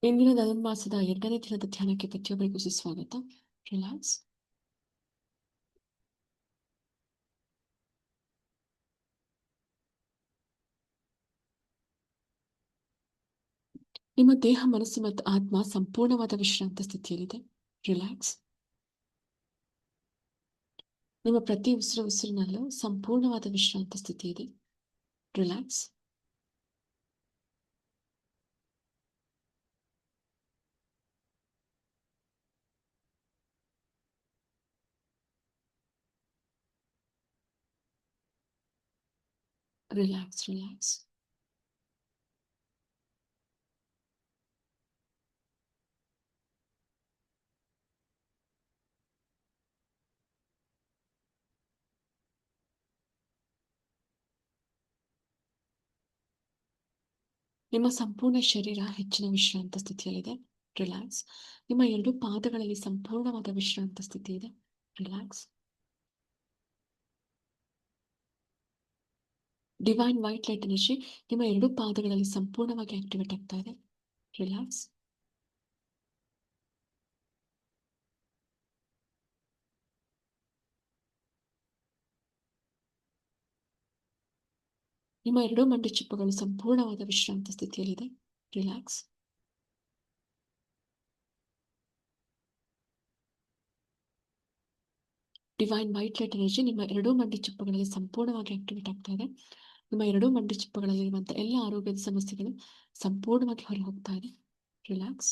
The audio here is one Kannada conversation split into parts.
ಇಂದಿನ ಧನುರ್ಮಾಸದ 2ನೇ ದಿನದ ಧ್ಯಾನಕ್ಕೆ ಪ್ರತಿಯೊಬ್ಬರಿಗೂ ಸುಸ್ವಾಗತ. ರಿಲ್ಯಾಕ್ಸ್. ನಿಮ್ಮ ದೇಹ, ಮನಸ್ಸು ಮತ್ತು ಆತ್ಮ ಸಂಪೂರ್ಣವಾದ ವಿಶ್ರಾಂತ ಸ್ಥಿತಿಯಲ್ಲಿದೆ. ರಿಲ್ಯಾಕ್ಸ್. ನಿಮ್ಮ ಪ್ರತಿ ಉಸಿರಿನಲ್ಲೂ ಸಂಪೂರ್ಣವಾದ ವಿಶ್ರಾಂತ ಸ್ಥಿತಿ ಇದೆ. ರಿಲ್ಯಾಕ್ಸ್. ರಿಲ್ಯಾಕ್ಸ್. ರಿಲ್ಯಾಕ್ಸ್. ನಿಮ್ಮ ಸಂಪೂರ್ಣ ಶರೀರ ಹೆಚ್ಚಿನ ವಿಶ್ರಾಂತ ಸ್ಥಿತಿಯಲ್ಲಿದೆ. ರಿಲ್ಯಾಕ್ಸ್. ನಿಮ್ಮ 2 ಪಾದಗಳಲ್ಲಿ ಸಂಪೂರ್ಣವಾದ ವಿಶ್ರಾಂತ ಸ್ಥಿತಿ ಇದೆ. Relax. Divine white light energy ನಿಮ್ಮ 2 ಪಾದಗಳಲ್ಲಿ ಸಂಪೂರ್ಣವಾಗಿ ಆಕ್ಟಿವೇಟ್ ಆಗ್ತಾ ಇದೆ. ರಿಲ್ಯಾಕ್ಸ್. ನಿಮ್ಮ 2 ಮಂಡಿ ಚಿಪ್ಪುಗಳು ಸಂಪೂರ್ಣವಾದ ವಿಶ್ರಾಂತ ಸ್ಥಿತಿಯಲ್ಲಿದೆ. Relax. Divine white light energy ನಿಮ್ಮ 2 ಮಂಡಿ ಚಿಪ್ಪುಗಳಲ್ಲಿ ಸಂಪೂರ್ಣವಾಗಿ ಆಕ್ಟಿವೇಟ್ ಆಗ್ತಾ ಇದೆ. ನಿಮ್ಮ 2 ಮಂಡಿ ಚಿಪ್ಪುಗಳಲ್ಲಿರುವಂತಹ ಎಲ್ಲ ಆರೋಗ್ಯದ ಸಮಸ್ಯೆಗಳು ಸಂಪೂರ್ಣವಾಗಿ ಹೊರ ಹೋಗ್ತಾ ಇದೆ. ರಿಲ್ಯಾಕ್ಸ್.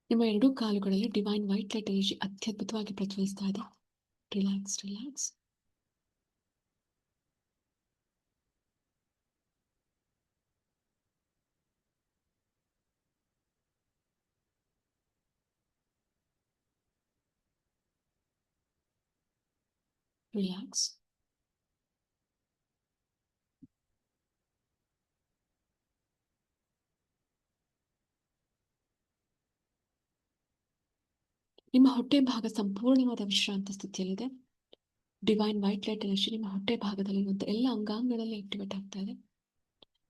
ನಿಮ್ಮ 2 ಕಾಲುಗಳಲ್ಲಿ ಡಿವೈನ್ ವೈಟ್ ಲೈಟ್ ಎನರ್ಜಿ ಅತ್ಯದ್ಭುತವಾಗಿ ಪ್ರಜ್ವಲಿಸ್ತಾ ಇದೆ. ರಿಲ್ಯಾಕ್ಸ್. ರಿಲ್ಯಾಕ್ಸ್. ರಿಲ್ಯಾಕ್ಸ್. ನಿಮ್ಮ ಹೊಟ್ಟೆ ಭಾಗ ಸಂಪೂರ್ಣವಾದ ವಿಶ್ರಾಂತ ಸ್ಥಿತಿಯಲ್ಲಿದೆ. ಡಿವೈನ್ ವೈಟ್ ಲೈಟ್ ಎನರ್ಜಿ ನಿಮ್ಮ ಹೊಟ್ಟೆ ಭಾಗದಲ್ಲಿರುವಂತಹ ಎಲ್ಲ ಅಂಗಾಂಗಗಳಲ್ಲಿ ಆಕ್ಟಿವೇಟ್ ಆಗ್ತಾ ಇದೆ.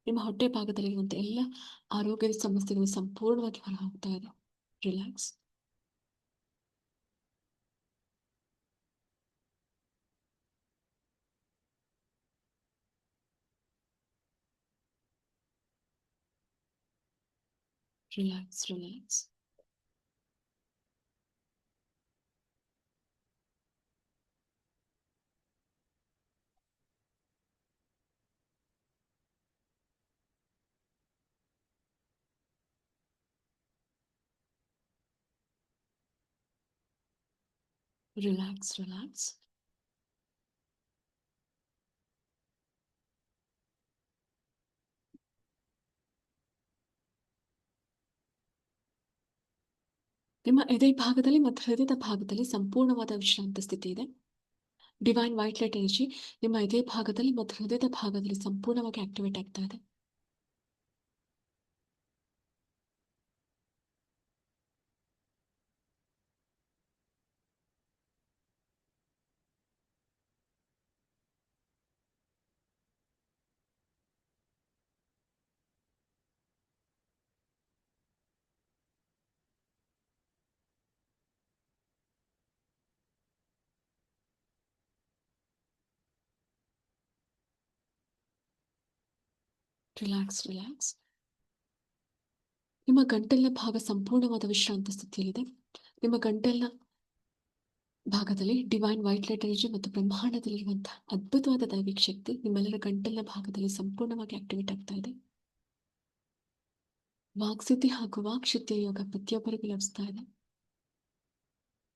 ನಿಮ್ಮ ಹೊಟ್ಟೆ ಭಾಗದಲ್ಲಿರುವಂತಹ ಎಲ್ಲ ಆರೋಗ್ಯದ ಸಮಸ್ಯೆಗಳು ಸಂಪೂರ್ಣವಾಗಿ ಹೊರ ಹೋಗ್ತಾ ಇದೆ. Relax. Relax. Relax. Relax. Relax. ನಿಮ್ಮ ಎದೆ ಭಾಗದಲ್ಲಿ ಮತ್ತು ಹೃದಯದ ಭಾಗದಲ್ಲಿ ಸಂಪೂರ್ಣವಾದ ವಿಶ್ರಾಂತ ಸ್ಥಿತಿ ಇದೆ. ಡಿವೈನ್ ವೈಟ್ ಲೈಟ್ ಎನರ್ಜಿ ನಿಮ್ಮ ಎದೆ ಭಾಗದಲ್ಲಿ ಮತ್ತು ಹೃದಯದ ಭಾಗದಲ್ಲಿ ಸಂಪೂರ್ಣವಾಗಿ ಆಕ್ಟಿವೇಟ್ ಆಗ್ತಾ ಇದೆ. ರಿಲ್ಯಾಕ್ಸ್. ರಿಲ್ಯಾಕ್ಸ್. ನಿಮ್ಮ ಗಂಟಲಿನ ಭಾಗ ಸಂಪೂರ್ಣವಾದ ವಿಶ್ರಾಂತ ಸ್ಥಿತಿಯಲ್ಲಿದೆ. ನಿಮ್ಮ ಗಂಟಲಿನ ಭಾಗದಲ್ಲಿ ಡಿವೈನ್ ವೈಟ್ ಲೈಟ್ ಎನರ್ಜಿ ಮತ್ತು ಬ್ರಹ್ಮಾಂಡದಲ್ಲಿರುವಂತಹ ಅದ್ಭುತವಾದ ದೈವಿಕ ಶಕ್ತಿ ನಿಮ್ಮೆಲ್ಲರ ಗಂಟಲಿನ ಭಾಗದಲ್ಲಿ ಸಂಪೂರ್ಣವಾಗಿ ಆಕ್ಟಿವೇಟ್ ಆಗ್ತಾ ಇದೆ. ವಾಕ್ಸಿದ್ಧಿ ಹಾಗೂ ವಾಕ್ಶುದ್ಧಿಯ ಯೋಗ ಪ್ರತಿಯೊಬ್ಬರಿಗೂ ಲಭಿಸ್ತಾ ಇದೆ.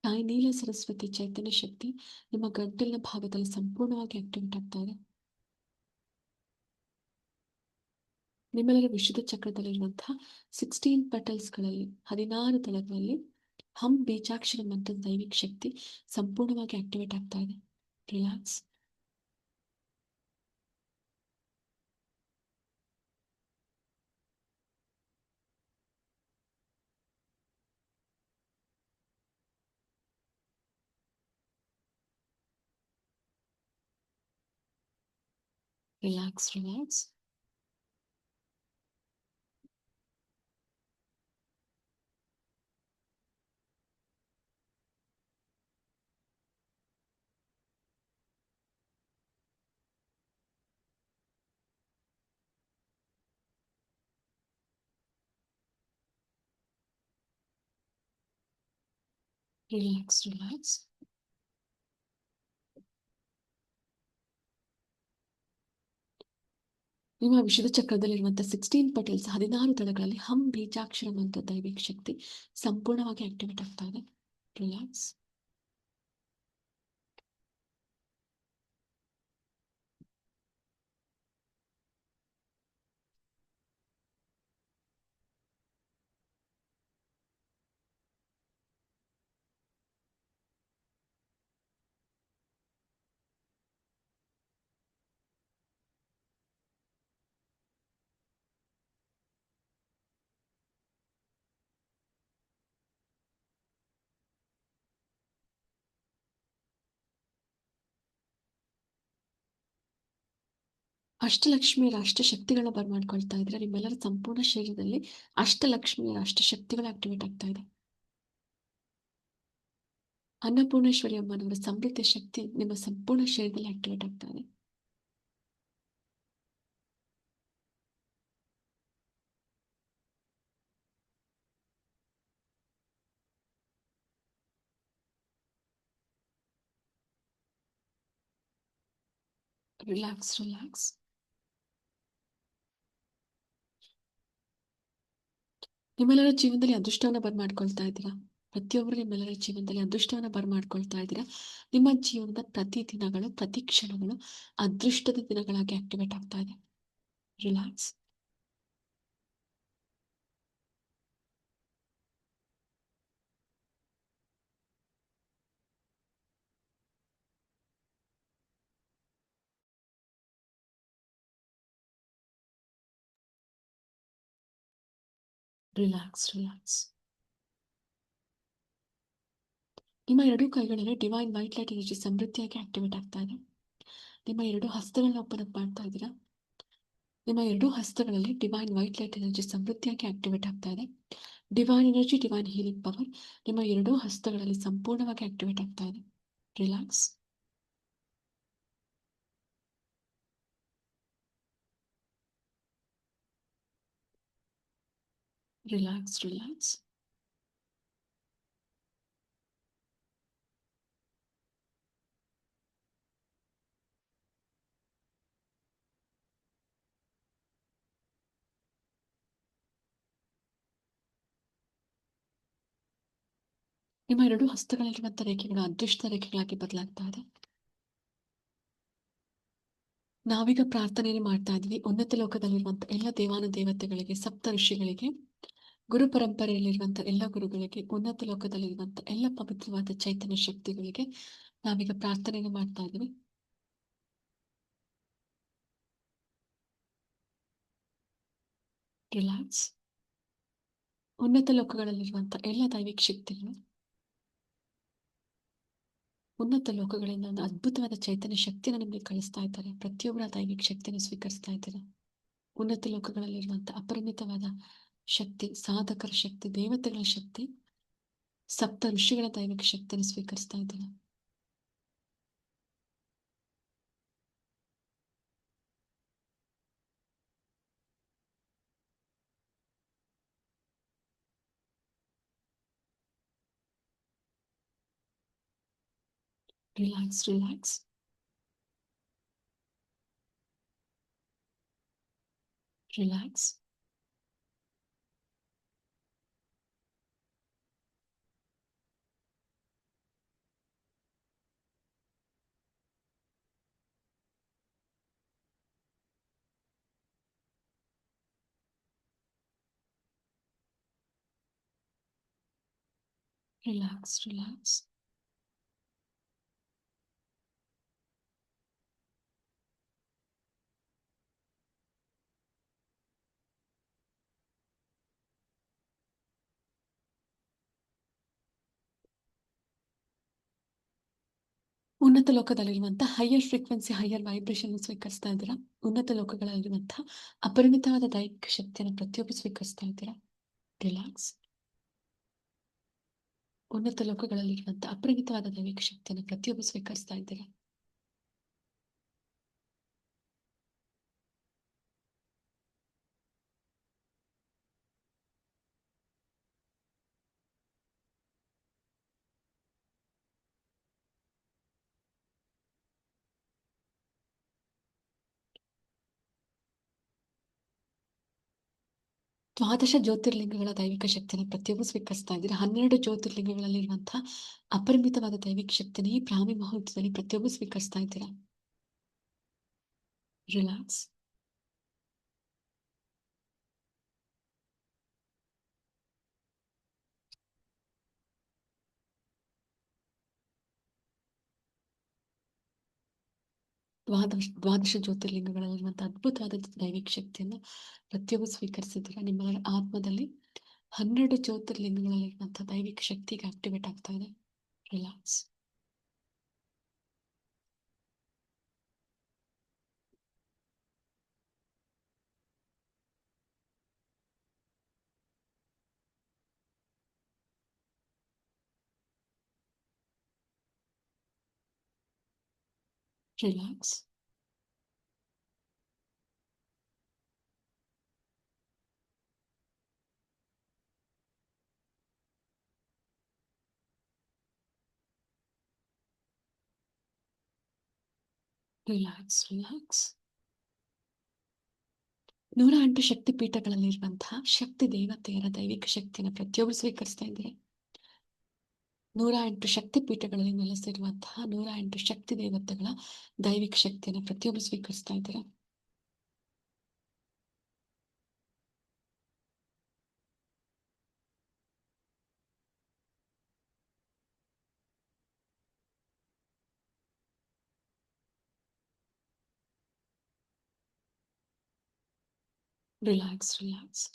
ತಾಯಿ ನೀಲ ಸರಸ್ವತಿ ಚೈತನ್ಯ ಶಕ್ತಿ ನಿಮ್ಮ ಗಂಟಲಿನ ಭಾಗದಲ್ಲಿ ಸಂಪೂರ್ಣವಾಗಿ ಆಕ್ಟಿವೇಟ್ ಆಗ್ತಾ ಇದೆ. ನಿಮ್ಮೆಲ್ಲರ ವಿಶುದ್ಧ ಚಕ್ರದಲ್ಲಿರುವಂತಹ 16 ಪೆಟಲ್ಸ್ಗಳಲ್ಲಿ 16 ದಳಗಳಲ್ಲಿ ಹಮ್ ಬೀಜಾಕ್ಷರ ಮಂತ್ರದ ದೈವಿಕ ಶಕ್ತಿ ಸಂಪೂರ್ಣವಾಗಿ ಆಕ್ಟಿವೇಟ್ ಆಗ್ತಾ ಇದೆ. Relax. Relax, relax. Relax, relax. ನಿಮ್ಮ ವಿಶುದ್ಧ ಚಕ್ರದಲ್ಲಿರುವಂತಹ 16 ಪಟೇಲ್ಸ್ 16 ದಳಗಳಲ್ಲಿ ಹಂ ಬೀಜಾಕ್ಷರಂ ಅಂತ ದೈವಿಕ ಶಕ್ತಿ ಸಂಪೂರ್ಣವಾಗಿ ಆಕ್ಟಿವೇಟ್ ಆಗ್ತಾ ಇದೆ. ರಿಲ್ಯಾಕ್ಸ್. ಅಷ್ಟಲಕ್ಷ್ಮಿಯರ ಅಷ್ಟಶಕ್ತಿಗಳನ್ನ ಬರ್ಮಾಡ್ಕೊಳ್ತಾ ಇದ್ರೆ ನಿಮ್ಮೆಲ್ಲರ ಸಂಪೂರ್ಣ ಶರೀರದಲ್ಲಿ ಅಷ್ಟಲಕ್ಷ್ಮಿಯರ ಅಷ್ಟಶಕ್ತಿಗಳು ಆಕ್ಟಿವೇಟ್ ಆಗ್ತಾ ಇದೆ. ಅನ್ನಪೂರ್ಣೇಶ್ವರಿ ಅಮ್ಮನವರ ಸಮೃದ್ಧ ಶಕ್ತಿ ನಿಮ್ಮ ಸಂಪೂರ್ಣ ಶರೀರದಲ್ಲಿ ಆಕ್ಟಿವೇಟ್ ಆಗ್ತಾ ಇದೆ. Relax, relax. ನಿಮ್ಮೆಲ್ಲರ ಜೀವನದಲ್ಲಿ ಅದೃಷ್ಟವನ್ನ ಬರ್ಮಾಡ್ಕೊಳ್ತಾ ಇದ್ದೀರಾ. ಪ್ರತಿಯೊಬ್ಬರು ನಿಮ್ಮೆಲ್ಲರ ಜೀವನದಲ್ಲಿ ಅದೃಷ್ಟವನ್ನ ಬರ್ಮಾಡ್ಕೊಳ್ತಾ ಇದ್ದೀರಾ. ನಿಮ್ಮ ಜೀವನದ ಪ್ರತಿ ದಿನಗಳು ಪ್ರತಿ ಕ್ಷಣಗಳು ಅದೃಷ್ಟದ ದಿನಗಳಾಗಿ ಆಕ್ಟಿವೇಟ್ ಆಗ್ತಾ ಇದೆ. ರಿಲ್ಯಾಕ್ಸ್. Relax, relax. ನಿಮ್ಮ ಎರಡೂ ಕೈಗಳಲ್ಲಿ ಡಿವೈನ್ ವೈಟ್ ಲೈಟ್ ಎನರ್ಜಿ ಸಮೃದ್ಧಿಯಾಗಿ ಆಕ್ಟಿವೇಟ್ ಆಗ್ತಾ ಇದೆ. ನಿಮ್ಮ ಎರಡು ಹಸ್ತಗಳನ್ನ ಓಪನ್ ಅಪ್ ಮಾಡ್ತಾ ಇದ್ದೀರಾ. ನಿಮ್ಮ ಎರಡೂ ಹಸ್ತಗಳಲ್ಲಿ ಡಿವೈನ್ ವೈಟ್ ಲೈಟ್ ಎನರ್ಜಿ ಸಮೃದ್ಧಿಯಾಗಿ ಆಕ್ಟಿವೇಟ್ ಆಗ್ತಾ ಇದೆ. Divine energy, divine healing power ನಿಮ್ಮ ಎರಡೂ ಹಸ್ತಗಳಲ್ಲಿ ಸಂಪೂರ್ಣವಾಗಿ ಆಕ್ಟಿವೇಟ್ ಆಗ್ತಾ ಇದೆ. ರಿಲ್ಯಾಕ್ಸ್. Relax, relax. ನಿಮ್ಮ ಎರಡು ಹಸ್ತಗಳಲ್ಲಿರುವಂತಹ ರೇಖೆಗಳು ಅದೃಷ್ಟ ರೇಖೆಗಳಾಗಿ ಬದಲಾಗ್ತಾ ಇದೆ. ನಾವೀಗ ಪ್ರಾರ್ಥನೆಯನ್ನು ಮಾಡ್ತಾ ಇದ್ವಿ ಉನ್ನತ ಲೋಕದಲ್ಲಿರುವಂತಹ ಎಲ್ಲ ದೇವಾನು ದೇವತೆಗಳಿಗೆ, ಸಪ್ತ ಋಷಿಗಳಿಗೆ, ಗುರು ಪರಂಪರೆಯಲ್ಲಿರುವಂತಹ ಎಲ್ಲ ಗುರುಗಳಿಗೆ, ಉನ್ನತ ಲೋಕದಲ್ಲಿರುವಂತಹ ಎಲ್ಲ ಪವಿತ್ರವಾದ ಚೈತನ್ಯ ಶಕ್ತಿಗಳಿಗೆ ನಾವೀಗ ಪ್ರಾರ್ಥನೆಯನ್ನು ಮಾಡ್ತಾ ಇದ್ವಿ. ರಿಲ್ಯಾಕ್ಸ್. ಉನ್ನತ ಲೋಕಗಳಲ್ಲಿರುವಂತಹ ಎಲ್ಲ ದೈವಿಕ ಶಕ್ತಿಗಳು ಉನ್ನತ ಲೋಕಗಳಿಂದ ಒಂದು ಅದ್ಭುತವಾದ ಚೈತನ್ಯ ಶಕ್ತಿಯನ್ನು ನಿಮಗೆ ಕಳಿಸ್ತಾ ಇದ್ದಾರೆ. ಪ್ರತಿಯೊಬ್ಬರ ದೈವಿಕ ಶಕ್ತಿಯನ್ನು ಸ್ವೀಕರಿಸ್ತಾ ಇದ್ದಾರೆ. ಉನ್ನತ ಲೋಕಗಳಲ್ಲಿರುವಂತಹ ಅಪರಿಮಿತವಾದ ಶಕ್ತಿ, ಸಾಧಕರ ಶಕ್ತಿ, ದೇವತೆಗಳ ಶಕ್ತಿ, ಸಪ್ತ ಋಷಿಗಳ ದೈವಿಕ ಶಕ್ತಿಯನ್ನು ಸ್ವೀಕರಿಸ್ತಾ ಇದ್ದಾರೆ. Relax, relax. Relax. Relax, relax. ಉನ್ನತ ಲೋಕದಲ್ಲಿರುವಂಥ ಹೈಯರ್ ಫ್ರೀಕ್ವೆನ್ಸಿ, ಹೈಯರ್ ವೈಬ್ರೇಷನ್ ಸ್ವೀಕರಿಸ್ತಾ ಇದ್ದೀರಾ. ಉನ್ನತ ಲೋಕಗಳಲ್ಲಿರುವಂಥ ಅಪರಿಮಿತವಾದ ದೈವಿಕ ಶಕ್ತಿಯನ್ನು ಪ್ರತಿಯೊಬ್ಬರು ಸ್ವೀಕರಿಸ್ತಾ ಇದ್ದೀರಾ. ರಿಲ್ಯಾಕ್ಸ್. ಉನ್ನತ ಲೋಕಗಳಲ್ಲಿರುವಂಥ ಅಪರಿಮಿತವಾದ ದೈವಿಕ ಶಕ್ತಿಯನ್ನು ಪ್ರತಿಯೊಬ್ಬರು ಸ್ವೀಕರಿಸ್ತಾ ಇದ್ದೀರಾ. ದ್ವಾದಶ ಜ್ಯೋತಿರ್ಲಿಂಗಗಳ ದೈವಿಕ ಶಕ್ತಿಯನ್ನು ಪ್ರತಿಯೊಬ್ಬರು ಸ್ವೀಕರಿಸ್ತಾ ಇದ್ದೀರಾ. 12 ಜ್ಯೋತಿರ್ಲಿಂಗಗಳಲ್ಲಿರುವಂತಹ ಅಪರಿಮಿತವಾದ ದೈವಿಕ ಶಕ್ತಿಯನ್ನು ಈ ಬ್ರಾಹ್ಮಿ ಮುಹೂರ್ತದಲ್ಲಿ ಪ್ರತಿಯೊಬ್ಬರು ಸ್ವೀಕರಿಸ್ತಾ ಇದ್ದೀರಾ. ರಿಲ್ಯಾಕ್ಸ್. ದ್ವಾದಶ ಜ್ಯೋತಿರ್ಲಿಂಗಗಳಲ್ಲಿರುವಂತಹ ಅದ್ಭುತವಾದ ದೈವಿಕ ಶಕ್ತಿಯನ್ನು ಪ್ರತಿಯೊಬ್ಬರು ಸ್ವೀಕರಿಸಿದ್ದೀರಾ. ನಿಮ್ಮ ಆತ್ಮದಲ್ಲಿ 12 ಜ್ಯೋತಿರ್ಲಿಂಗಗಳಲ್ಲಿರುವಂತಹ ದೈವಿಕ ಶಕ್ತಿಗೆ ಆಕ್ಟಿವೇಟ್ ಆಗ್ತಾ ಇದೆ. ರಿಲ್ಯಾಕ್ಸ್. ರಿಲ್ಯಾಕ್ಸ್. ರಿಲ್ಯಾಕ್ಸ್. ರಿಲ್ಯಾಕ್ಸ್. 108 ಶಕ್ತಿ ಪೀಠಗಳಲ್ಲಿರುವಂತಹ ಶಕ್ತಿ ದೇವತೆಯರ ದೈವಿಕ ಶಕ್ತಿಯನ್ನು ಪ್ರತಿಯೊಬ್ಬರು ಸ್ವೀಕರಿಸ್ತಾ ಇದ್ದಾರೆ. 108 ಶಕ್ತಿ ಪೀಠಗಳಲ್ಲಿ ನೆಲೆಸಿರುವಂತಹ 108 ಶಕ್ತಿ ದೇವತೆಗಳ ದೈವಿಕ ಶಕ್ತಿಯನ್ನು ಪ್ರತಿಯೊಬ್ಬರು ಸ್ವೀಕರಿಸ್ತಾ ಇದ್ದಾರೆ. ರಿಲ್ಯಾಕ್ಸ್. ರಿಲ್ಯಾಕ್ಸ್.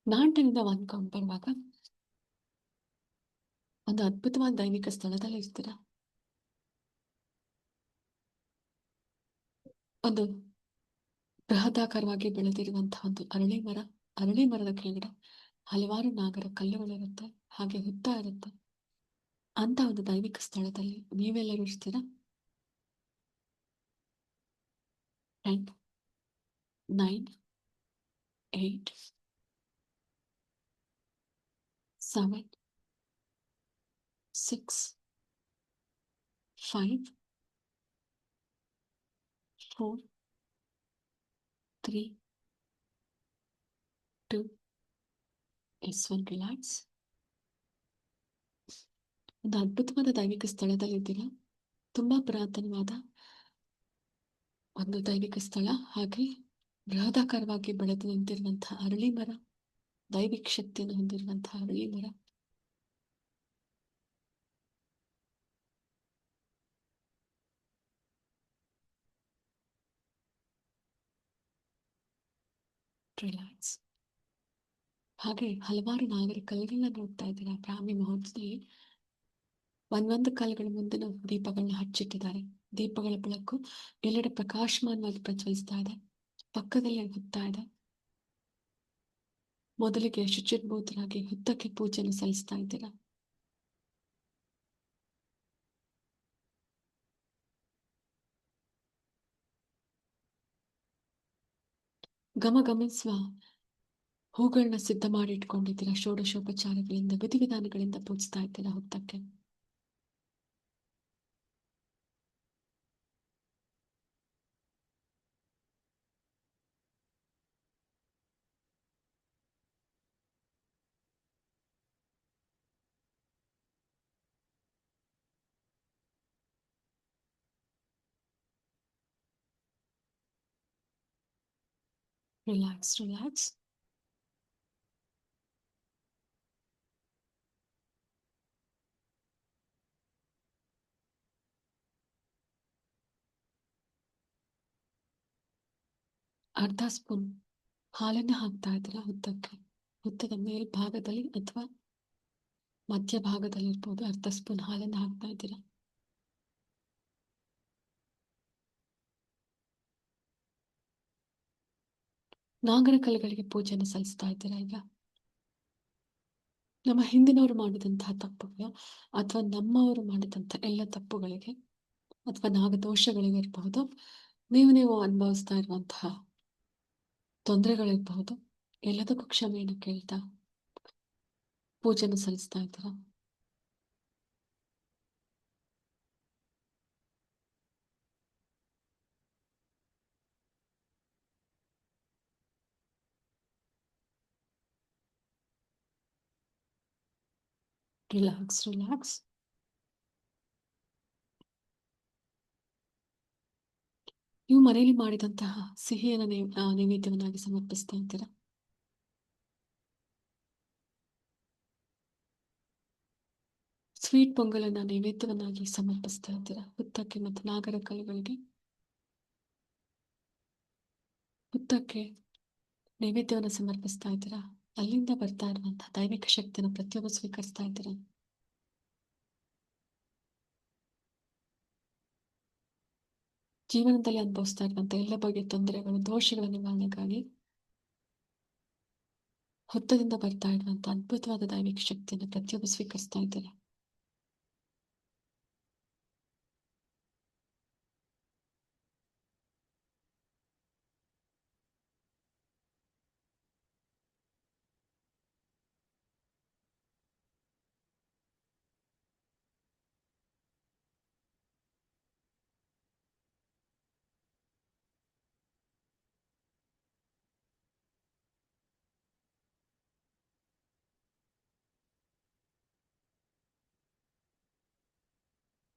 ನಾನ್ 10 1 ಕೌಂಟ್ ಬರುವಾಗ ಒಂದು ಅದ್ಭುತವಾದ ದೈವಿಕ ಸ್ಥಳದಲ್ಲಿ ಇರ್ತೀರಾ. ಒಂದು ಬೃಹದಾಕಾರವಾಗಿ ಬೆಳೆದಿರುವಂತಹ ಒಂದು ಅರಳಿ ಮರದ ಕೆಳಗಡೆ ಹಲವಾರು ನಾಗರ ಕಲ್ಲುಗಳಿರುತ್ತೆ, ಹಾಗೆ ಹುತ್ತ ಇರುತ್ತೆ. ಅಂತ ಒಂದು ದೈವಿಕ ಸ್ಥಳದಲ್ಲಿ ನೀವೆಲ್ಲರೂ ಇರ್ತೀರಾ. 10 9 8 7 6 5 4 3 2 1. ರಿಲ್ಯಾಕ್ಸ್. ಒಂದು ಅದ್ಭುತವಾದ ದೈವಿಕ ಸ್ಥಳದಲ್ಲಿ ಇದ್ದೀರಾ. ತುಂಬಾ ಪುರಾತನವಾದ ಒಂದು ದೈವಿಕ ಸ್ಥಳ, ಹಾಗೆ ಬೃಹದಾಕಾರವಾಗಿ ಬೆಳೆದು ನಿಂತಿರುವಂತಹ ಅರಳಿ ಮರ, ದೈವಿಕ ಶಕ್ತಿಯನ್ನು ಹೊಂದಿರುವಂತಹ ಅರಳಿ ಮರ. ರಿಲ್ಯಾಕ್ಸ್. ಹಾಗೆ ಹಲವಾರು ನಾಗರ ಕಲ್ಲುಗಳನ್ನ ನೋಡ್ತಾ ಇದ್ದೀರಾ. ಬ್ರಾಹ್ಮಿ ಮುಹೂರ್ತದಲ್ಲಿ ಒಂದೊಂದು ಕಲ್ಲುಗಳ ಮುಂದೆ ದೀಪಗಳನ್ನ ಹಚ್ಚಿಟ್ಟಿದ್ದಾರೆ. ದೀಪಗಳ ಬೆಳಕು ಎಲ್ಲೆಡೆ ಪ್ರಕಾಶಮಾನವಾಗಿ ಪ್ರಜ್ವಲಿಸ್ತಾ ಇದೆ. ಪಕ್ಕದಲ್ಲಿ ಹುತ್ತ ಇದೆ. ಮೊದಲಿಗೆ ಶುಚಿರ್ಭೂತರಾಗಿ ಹುತ್ತಕ್ಕೆ ಪೂಜೆಯನ್ನು ಸಲ್ಲಿಸ್ತಾ ಇದ್ದೀರಾ. ಗಮನಿಸುವ ಹೂಗಳನ್ನ ಸಿದ್ಧ ಮಾಡಿ ಇಟ್ಕೊಂಡಿದ್ದೀರಾ. ಷೋಡಶೋಪಚಾರಗಳಿಂದ ವಿಧಿವಿಧಾನಗಳಿಂದ ಪೂಜಿಸ್ತಾ ಇದ್ದೀರಾ ಹುತ್ತಕ್ಕೆ. Relax, relax. ಅರ್ಧ ಸ್ಪೂನ್ ಹಾಲನ್ನ ಹಾಕ್ತಾ ಇದ್ದೀರಾ ಹುತ್ತಕ್ಕೆ. ಹುತ್ತದ ಮೇಲ್ಭಾಗದಲ್ಲಿ ಅಥವಾ ಮಧ್ಯಭಾಗದಲ್ಲಿ ಇರ್ಬೋದು. ಅರ್ಧ ಸ್ಪೂನ್ ಹಾಲನ್ನ ಹಾಕ್ತಾ ಇದ್ದೀರಾ. ನಾಗರ ಕಲ್ಲುಗಳಿಗೆ ಪೂಜೆಯನ್ನು ಸಲ್ಲಿಸ್ತಾ ಇದ್ದೀರಾ ಈಗ. ನಮ್ಮ ಹಿಂದಿನವರು ಮಾಡಿದಂತಹ ತಪ್ಪುಗಳು ಅಥವಾ ನಮ್ಮವರು ಮಾಡಿದಂಥ ಎಲ್ಲ ತಪ್ಪುಗಳಿಗೆ ಅಥವಾ ನಾಗದೋಷಗಳಿಗೆ ಇರಬಹುದು, ನೀವು ಅನುಭವಿಸ್ತಾ ಇರುವಂತಹ ತೊಂದರೆಗಳಿರಬಹುದು, ಎಲ್ಲದಕ್ಕೂ ಕ್ಷಮೆಯನ್ನು ಕೇಳ್ತಾ ಪೂಜೆಯನ್ನು ಸಲ್ಲಿಸ್ತಾ ಇದ್ದೀರಾ. Relax, relax. ನೀವು ಮನೆಯಲ್ಲಿ ಮಾಡಿದಂತಹ ಸಿಹಿಯನ್ನು ನೈವೇದ್ಯವನ್ನಾಗಿ ಸಮರ್ಪಿಸ್ತಾ ಇದ್ದೀರಾ. ಸ್ವೀಟ್ ಪೊಂಗಲನ್ನ ನೈವೇದ್ಯವನ್ನಾಗಿ ಸಮರ್ಪಿಸ್ತಾ ಇದ್ದೀರಾ ಹುತ್ತಕ್ಕೆ ಮತ್ತು ನಾಗರ ಕಲ್ಲುಗಳಿಗೆ. ಹುತ್ತಕ್ಕೆ ನೈವೇದ್ಯವನ್ನು ಸಮರ್ಪಿಸ್ತಾ ಇದ್ದೀರಾ. ಅಲ್ಲಿಂದ ಬರ್ತಾ ಇರುವಂತಹ ದೈವಿಕ ಶಕ್ತಿಯನ್ನು ಪ್ರತಿಯೊಬ್ಬರು ಸ್ವೀಕರಿಸ್ತಾ ಇದ್ದೀರಾ. ಜೀವನದಲ್ಲಿ ಅನುಭವಿಸ್ತಾ ಇರುವಂತಹ ಎಲ್ಲ ಬಗೆಯ ತೊಂದರೆಗಳು, ದೋಷಗಳ ನಿವಾರಣೆಗಾಗಿ ಹುತ್ತದಿಂದ ಬರ್ತಾ ಇರುವಂತಹ ಅದ್ಭುತವಾದ ದೈವಿಕ ಶಕ್ತಿಯನ್ನು ಪ್ರತಿಯೊಬ್ಬರು ಸ್ವೀಕರಿಸ್ತಾ ಇದ್ದೀರಾ.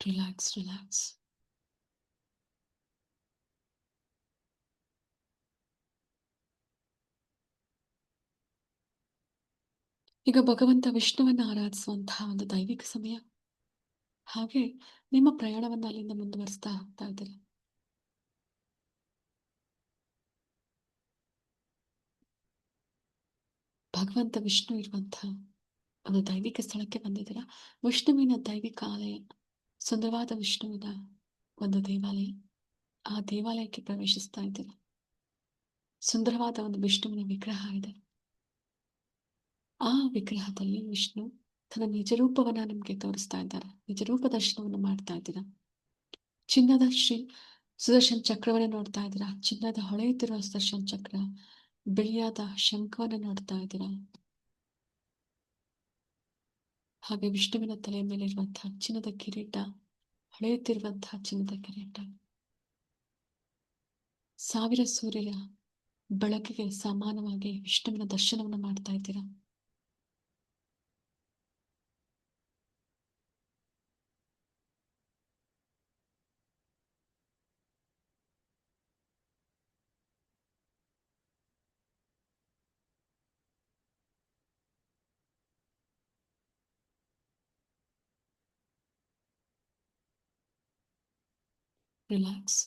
Relax, relax. ಈಗ ಭಗವಂತ ವಿಷ್ಣುವನ್ನ ಆರಾಧಿಸುವಂತಹ ಒಂದು ದೈವಿಕ ಸಮಯ. ಹಾಗೆ ನಿಮ್ಮ ಪ್ರಯಾಣವನ್ನ ಅಲ್ಲಿಂದ ಮುಂದುವರಿಸ್ತಾ ಹೋಗ್ತಾ ಇದ್ದೀರಾ. ಭಗವಂತ ವಿಷ್ಣು ಇರುವಂತಹ ಒಂದು ದೈವಿಕ ಸ್ಥಳಕ್ಕೆ ಬಂದಿದ್ದೀರಾ. ವಿಷ್ಣುವಿನ ದೈವಿಕ ಆಲಯ, ಸುಂದರವಾದ ವಿಷ್ಣುವಿನ ಒಂದು ದೇವಾಲಯ. ಆ ದೇವಾಲಯಕ್ಕೆ ಪ್ರವೇಶಿಸ್ತಾ ಇದ್ದೀರಾ. ಸುಂದರವಾದ ಒಂದು ವಿಷ್ಣುವಿನ ವಿಗ್ರಹ ಇದೆ. ಆ ವಿಗ್ರಹದಲ್ಲಿ ವಿಷ್ಣು ತನ್ನ ನಿಜ ರೂಪವನ್ನ ನಿಮ್ಗೆ ತೋರಿಸ್ತಾ ಇದ್ದಾರೆ. ನಿಜ ರೂಪ ದರ್ಶನವನ್ನು ಮಾಡ್ತಾ ಇದ್ದೀರಾ. ಚಿನ್ನದ ಸುದರ್ಶನ್ ಚಕ್ರವನ್ನ ನೋಡ್ತಾ ಇದ್ದೀರಾ. ಚಿನ್ನದ ಹೊಳೆಯುತ್ತಿರುವ ಸುದರ್ಶನ್ ಚಕ್ರ, ಬಿಳಿಯಾದ ಶಂಖವನ್ನ ನೋಡ್ತಾ ಇದ್ದೀರಾ. ಹಾಗೆ ವಿಷ್ಣುವಿನ ತಲೆಯ ಮೇಲೆ ಇರುವಂತಹ ಚಿನ್ನದ ಕಿರೀಟ, ಹೊಳೆಯುತ್ತಿರುವಂತಹ ಚಿನ್ನದ ಕಿರೀಟ, ಸಾವಿರ ಸೂರ್ಯರ ಬೆಳಕಿಗೆ ಸಮಾನವಾಗಿ ವಿಷ್ಣುವಿನ ದರ್ಶನವನ್ನು ಮಾಡ್ತಾ ಇದ್ದೀರಾ. ರಿಲ್ಯಾಕ್ಸ್.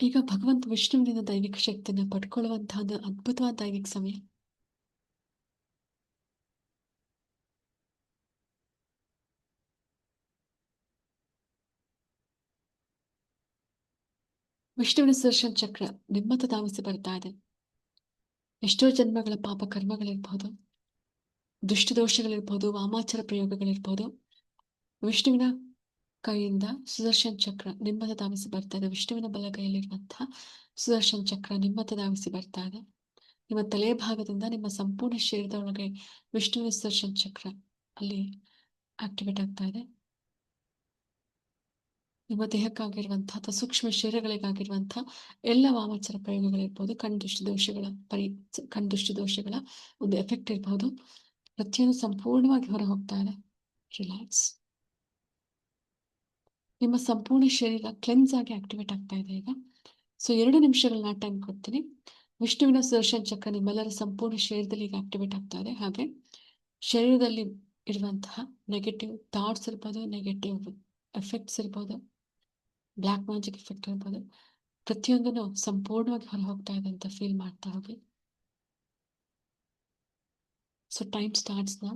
ಈಗ ಭಗವಂತ ವಿಷ್ಣುವಿನಿಂದ ದೈವಿಕ ಶಕ್ತಿಯನ್ನು ಪಡ್ಕೊಳ್ಳುವಂತಹ ಒಂದು ಅದ್ಭುತವಾದ ದೈವಿಕ ಸಮಯ. ವಿಷ್ಣುವಿನ ಸುದರ್ಶನ ಚಕ್ರ ನಿಮ್ಮತ್ತ ಧಾವಿಸಿ ಬರ್ತಾ ಇದೆ. ಎಷ್ಟೋ ಜನ್ಮಗಳ ಪಾಪ ಕರ್ಮಗಳಿರ್ಬಹುದು, ದುಷ್ಟ ದೋಷಗಳಿರ್ಬಹುದು, ವಾಮಾಚಾರ ಪ್ರಯೋಗಗಳಿರ್ಬಹುದು. ವಿಷ್ಣುವಿನ ಕೈಯಿಂದ ಸುದರ್ಶನ್ ಚಕ್ರ ನಿಮ್ಮತ್ತ ಧಾವಿಸಿ ಬರ್ತಾ ಇದೆ. ವಿಷ್ಣುವಿನ ಬಲಗೈಯಲ್ಲಿರುವಂತಹ ಸುದರ್ಶನ್ ಚಕ್ರ ನಿಮ್ಮತ್ತ ಧಾವಿಸಿ ಬರ್ತಾ ಇದೆ. ನಿಮ್ಮ ತಲೆ ಭಾಗದಿಂದ ನಿಮ್ಮ ಸಂಪೂರ್ಣ ಶರೀರದ ಒಳಗೆ ವಿಷ್ಣುವಿನ ಸುದರ್ಶನ್ ಚಕ್ರ ಅಲ್ಲಿ ಆಕ್ಟಿವೇಟ್ ಆಗ್ತಾ ಇದೆ. ನಿಮ್ಮ ದೇಹಕ್ಕಾಗಿರುವಂತಹ ಅಥವಾ ಸೂಕ್ಷ್ಮ ಶರೀರಗಳಿಗಾಗಿರುವಂತಹ ಎಲ್ಲ ವಾಮಾಚಾರ ಪ್ರಯೋಗಗಳಿರ್ಬೋದು, ಕಣ್ದೃಷ್ಟಿ ದೋಷಗಳ ಕಣ್ದೃಷ್ಟಿ ದೋಷಗಳ ಒಂದು ಎಫೆಕ್ಟ್ ಇರ್ಬೋದು, ಪ್ರತಿಯೊಂದು ಸಂಪೂರ್ಣವಾಗಿ ಹೊರ ಹೋಗ್ತಾ ಇದೆ. ರಿಲ್ಯಾಕ್ಸ್. ನಿಮ್ಮ ಸಂಪೂರ್ಣ ಶರೀರ ಕ್ಲೆನ್ಸ್ ಆಗಿ ಆಕ್ಟಿವೇಟ್ ಆಗ್ತಾ ಇದೆ ಈಗ. ಸೊ 2 ನಿಮಿಷಗಳನ್ನ ಟೈಮ್ ಕೊಡ್ತೀನಿ. ವಿಷ್ಣುವಿನ ಸುದರ್ಶನ್ ಚಕ್ರ ನಿಮ್ಮೆಲ್ಲರ ಸಂಪೂರ್ಣ ಶರೀರದಲ್ಲಿ ಈಗ ಆಕ್ಟಿವೇಟ್ ಆಗ್ತಾ ಇದೆ. ಹಾಗೆ ಶರೀರದಲ್ಲಿ ಇರುವಂತಹ ನೆಗೆಟಿವ್ ಥಾಟ್ಸ್ ಇರ್ಬೋದು, ನೆಗೆಟಿವ್ ಎಫೆಕ್ಟ್ಸ್ ಇರ್ಬೋದು, ಬ್ಲ್ಯಾಕ್ ಮ್ಯಾಜಿಕ್ ಎಫೆಕ್ಟ್ ಇರ್ಬೋದು, ಪ್ರತಿಯೊಂದನ್ನು ಸಂಪೂರ್ಣವಾಗಿ ಹೊರ ಹೋಗ್ತಾ ಇದೆ ಅಂತ ಫೀಲ್ ಮಾಡ್ತಾ ಹೋಗಿ. So time starts now.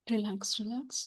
Relax, relax.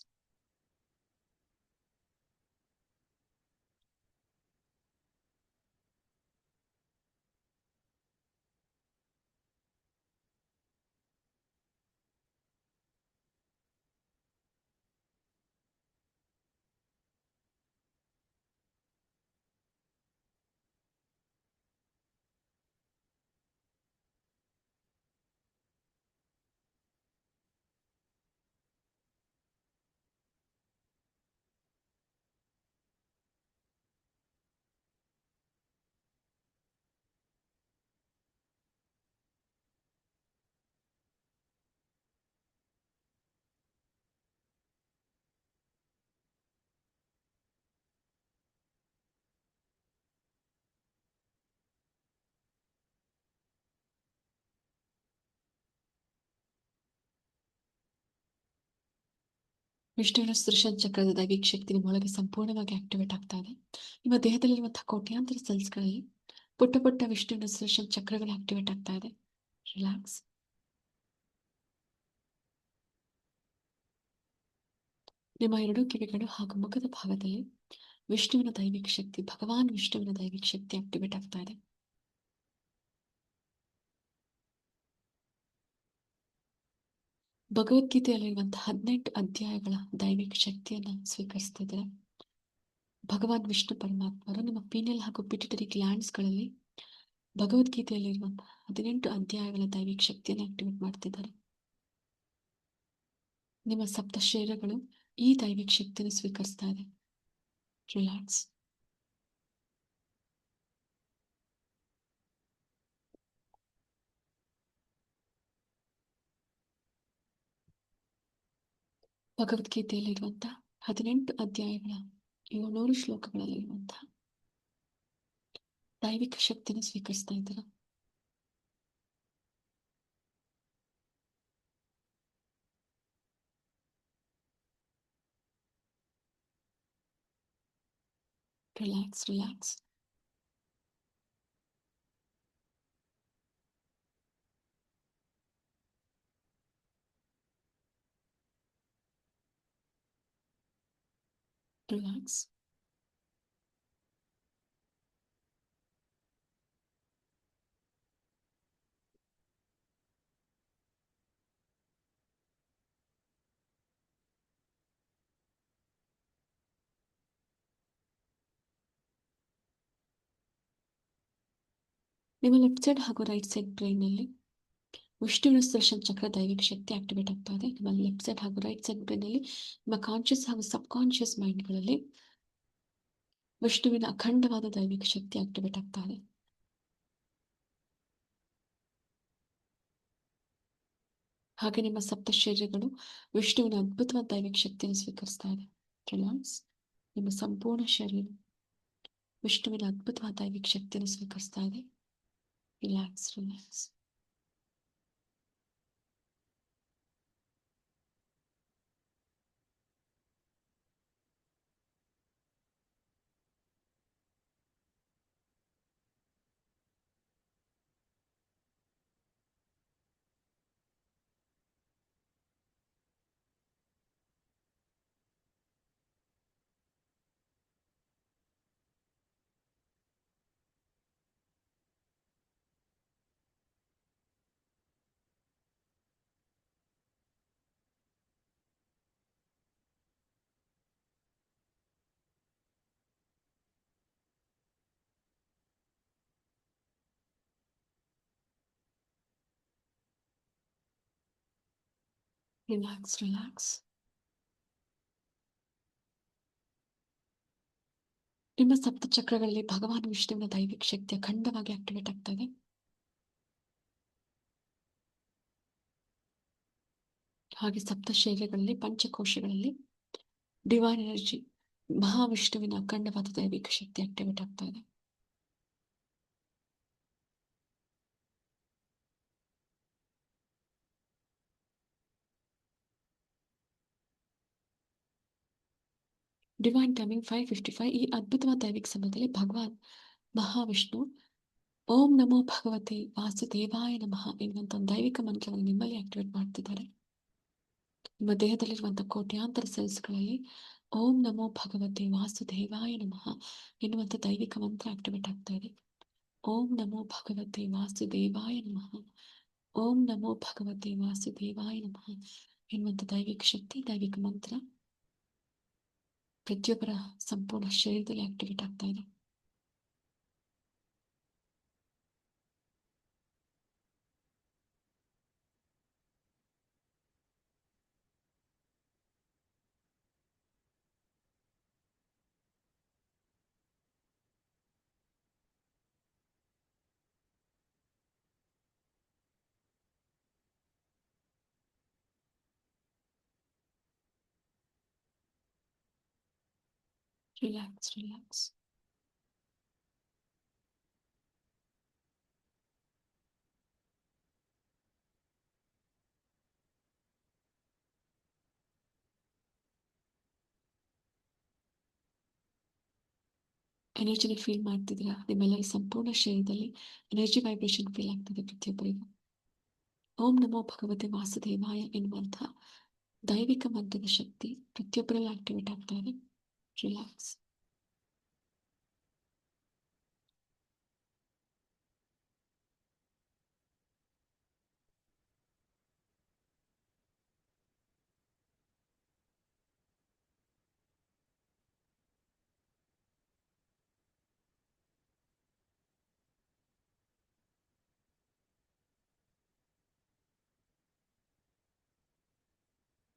ವಿಷ್ಣುವಿನ ಸುದರ್ಶನ್ ಚಕ್ರದ ದೈವಿಕ ಶಕ್ತಿ ನಿಮ್ಮೊಳಗೆ ಸಂಪೂರ್ಣವಾಗಿ ಆಕ್ಟಿವೇಟ್ ಆಗ್ತಾ ಇದೆ. ನಿಮ್ಮ ದೇಹದಲ್ಲಿರುವಂತಹ ಕೋಟ್ಯಾಂತರ ಸೆಲ್ಸ್ಗಳಲ್ಲಿ ಪುಟ್ಟ ಪುಟ್ಟ ವಿಷ್ಣುವಿನ ಸುದರ್ಶನ್ ಚಕ್ರಗಳು ಆಕ್ಟಿವೇಟ್ ಆಗ್ತಾ ಇದೆ. ರಿಲ್ಯಾಕ್ಸ್. ನಿಮ್ಮ 2 ಕಿವಿಗಳು ಹಾಗೂ ಮುಖದ ಭಾಗದಲ್ಲಿ ವಿಷ್ಣುವಿನ ದೈವಿಕ ಶಕ್ತಿ, ಭಗವಾನ್ ವಿಷ್ಣುವಿನ ದೈವಿಕ ಶಕ್ತಿ ಆಕ್ಟಿವೇಟ್ ಆಗ್ತಾ ಇದೆ. ಭಗವದ್ಗೀತೆಯಲ್ಲಿರುವಂತಹ 18 ಅಧ್ಯಾಯಗಳ ದೈವಿಕ ಶಕ್ತಿಯನ್ನ ಸ್ವೀಕರಿಸ್ತಿದ್ದೀರಾ. ಭಗವಾನ್ ವಿಷ್ಣು ಪರಮಾತ್ಮರು ನಿಮ್ಮ ಪೀನಿಯಲ್ ಹಾಗೂ ಪಿಟ್ಯುಟರಿ ಗ್ಲ್ಯಾಂಡ್ಸ್ಗಳಲ್ಲಿ ಭಗವದ್ಗೀತೆಯಲ್ಲಿರುವಂತಹ 18 ಅಧ್ಯಾಯಗಳ ದೈವಿಕ ಶಕ್ತಿಯನ್ನು ಆಕ್ಟಿವೇಟ್ ಮಾಡ್ತಿದ್ದಾರೆ. ನಿಮ್ಮ ಸಪ್ತ ಶರೀರಗಳು ಈ ದೈವಿಕ ಶಕ್ತಿಯನ್ನು ಸ್ವೀಕರಿಸ್ತಾ ಇದೆ. ರಿಲ್ಯಾಕ್ಸ್. ಭಗವದ್ಗೀತೆಯಲ್ಲಿರುವಂತಹ 18 ಅಧ್ಯಾಯಗಳ 700 ಶ್ಲೋಕಗಳಲ್ಲಿರುವಂತಹ ದೈವಿಕ ಶಕ್ತಿಯನ್ನು ಸ್ವೀಕರಿಸ್ತಾ ಇದ್ದೀರಾ. Relax, relax. ರಿಲ್ಯಾಕ್ಸ್. ನಿಮ್ಮ ಲೆಫ್ಟ್ ಸೈಡ್ ಹಾಗೂ ರೈಟ್ ಸೈಡ್ ಬ್ರೈನ್ ನಲ್ಲಿ ವಿಷ್ಣುವಿನ ಸುದರ್ಶನ್ ಚಕ್ರ ದೈವಿಕ ಶಕ್ತಿ ಆಕ್ಟಿವೇಟ್ ಆಗ್ತಾ ಇದೆ. ನಿಮ್ಮ ಲೆಫ್ಟ್ ಸೈಡ್ ಹಾಗೂ ರೈಟ್ ಸೈಡ್ ಬ್ರೈನ್ ನಲ್ಲಿ ನಿಮ್ಮ ಕಾನ್ಶಿಯಸ್ ಹಾಗೂ ಸಬ್ ಕಾನ್ಶಿಯಸ್ ಮೈಂಡ್ಗಳಲ್ಲಿ ವಿಷ್ಣುವಿನ ಅಖಂಡವಾದ ದೈವಿಕ ಶಕ್ತಿ ಆಕ್ಟಿವೇಟ್ ಆಗ್ತಾ ಇದೆ. ಹಾಗೆ ನಿಮ್ಮ ಸಪ್ತ ಶರೀರಗಳು ವಿಷ್ಣುವಿನ ಅದ್ಭುತವಾದ ದೈವಿಕ ಶಕ್ತಿಯನ್ನು ಸ್ವೀಕರಿಸ್ತಾ ಇದೆ. ರಿಲ್ಯಾಕ್ಸ್. ನಿಮ್ಮ ಸಂಪೂರ್ಣ ಶರೀರ ವಿಷ್ಣುವಿನ ಅದ್ಭುತವಾದ ದೈವಿಕ ಶಕ್ತಿಯನ್ನು ಸ್ವೀಕರಿಸ್ತಾ ಇದೆ. Relax, relax. Relax relax. ನಿಮ್ಮ ಸಪ್ತ ಚಕ್ರಗಳಲ್ಲಿ ಭಗವಾನ್ ವಿಷ್ಣುವಿನ ದೈವಿಕ ಶಕ್ತಿ ಅಖಂಡವಾಗಿ ಆಕ್ಟಿವೇಟ್ ಆಗ್ತಾ ಇದೆ. ಹಾಗೆ ಸಪ್ತ ಶರೀರಗಳಲ್ಲಿ ಪಂಚಕೋಶಗಳಲ್ಲಿ ಡಿವೈನ್ ಎನರ್ಜಿ ಮಹಾವಿಷ್ಣುವಿನ ಅಖಂಡವಾದ ದೈವಿಕ ಶಕ್ತಿ ಆಕ್ಟಿವೇಟ್ ಆಗ್ತಾ ಇದೆ. Divine timing 5:55. ಈ ಅದ್ಭುತವಾದ ದೈವಿಕ ಸಮಯದಲ್ಲಿ ಭಗವಾನ್ ಮಹಾವಿಷ್ಣು ಓಂ ನಮೋ ಭಗವತೆ ವಾಸುದೇವಾಯ ನಮಃ ಎನ್ನುವಂತ ಒಂದು ದೈವಿಕ ಮಂತ್ರವನ್ನು ನಿಮ್ಮಲ್ಲಿ ಆಕ್ಟಿವೇಟ್ ಮಾಡ್ತಿದ್ದಾರೆ. ನಿಮ್ಮ ದೇಹದಲ್ಲಿರುವಂತಹ ಕೋಟ್ಯಾಂತರ ಸೆಲ್ಸ್ಗಳಲ್ಲಿ ಓಂ ನಮೋ ಭಗವತೆ ವಾಸುದೇವಾಯ ನಮಃ ಎನ್ನುವಂತ ದೈವಿಕ ಮಂತ್ರ ಆಕ್ಟಿವೇಟ್ ಆಗ್ತಾ ಇದೆ. ಓಂ ನಮೋ ಭಗವತೆ ವಾಸುದೇವಾಯ ನಮಃ, ಓಂ ನಮೋ ಭಗವತೆ ವಾಸುದೇವಾಯ ನಮಃ ಎನ್ನುವಂತ ದೈವಿಕ ಶಕ್ತಿ, ದೈವಿಕ ಮಂತ್ರ ಪ್ರತಿಯೊಬ್ಬರ ಸಂಪೂರ್ಣ ಶರೀರದಲ್ಲಿ ಆಕ್ಟಿವೇಟ್ ಆಗ್ತಾ ಇದೆ. Relax relax. ಎನರ್ಜಿನ ಫೀಲ್ ಮಾಡ್ತಿದ್ದೀರಾ? ನಿಮ್ಮೆಲ್ಲರ ಸಂಪೂರ್ಣ ಶರೀರದಲ್ಲಿ ಎನರ್ಜಿ ವೈಬ್ರೇಷನ್ ಫೀಲ್ ಆಗ್ತದೆ ಪ್ರತಿಯೊಬ್ಬರಿಗೂ. ಓಂ ನಮೋ ಭಗವತೆ ವಾಸುದೇವಾಯ ಎನ್ನುವಂತಹ ದೈವಿಕ ಮಂತ್ರದ ಶಕ್ತಿ ಪ್ರತಿಯೊಬ್ಬರಲ್ಲಿ ಆಕ್ಟಿವೇಟ್ ಆಗ್ತಾ ಇದೆ. ರಿಲ್ಯಾಕ್ಸ್.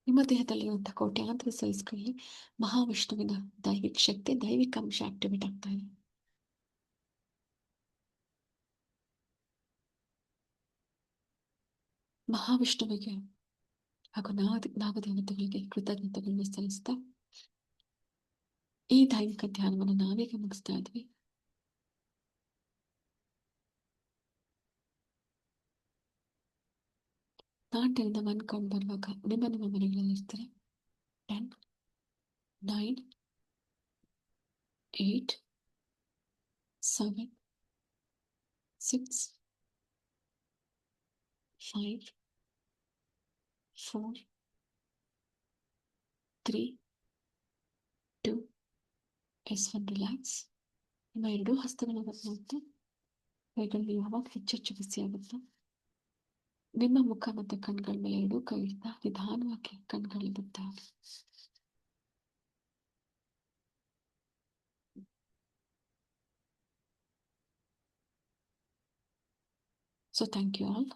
ನಿಮ್ಮ ದೇಹದಲ್ಲಿರುವಂತಹ ಕೋಟ್ಯಾಂತರ ಸೆಲ್ಸ್ಗಳಲ್ಲಿ ಮಹಾವಿಷ್ಣುವಿನ ದೈವಿಕ ಶಕ್ತಿ, ದೈವಿಕ ಅಂಶ ಆಕ್ಟಿವೇಟ್ ಆಗ್ತಾ ಇದೆ. ಮಹಾವಿಷ್ಣುವಿಗೆ ಹಾಗೂ ನಾಗದೇವತೆಗಳಿಗೆ ಕೃತಜ್ಞತೆಗಳನ್ನು ಸಲ್ಲಿಸ್ತಾ ಈ ದೈವಿಕ ಧ್ಯಾನವನ್ನು ನಾವೀಗ ಮುಗಿಸ್ತಾ ಇದ್ವಿ. ನಾನು 10 1 ಕೌಂಟ್ ಬರುವಾಗ ನಿಮ್ಮ ಮನೆಗಳಲ್ಲಿ ಇರ್ತಾರೆ. 10, 9, 8, 7, 6, 5, 4, 3, 2, S1. ರಿಲ್ಯಾಕ್ಸ್. ನಿಮ್ಮ ಎರಡೂ ಹಸ್ತಗಳನ್ನು ಮತ್ತು ಕೈಗಳಲ್ಲಿ ಯಾವಾಗ ಹೆಚ್ಚೆಚ್ಚು ಬಿಸಿ ಆಗುತ್ತೋ ನಿಮ್ಮ ಮುಖ ಮತ್ತು ಕಣ್ಗಳ ಮೇಲೆ ಎರಡೂ ಕೈ ಇಡ್ತಾ ನಿಧಾನವಾಗಿ ಕಣ್ಗಳು ಬಿಡ್ತಾ. So thank you all.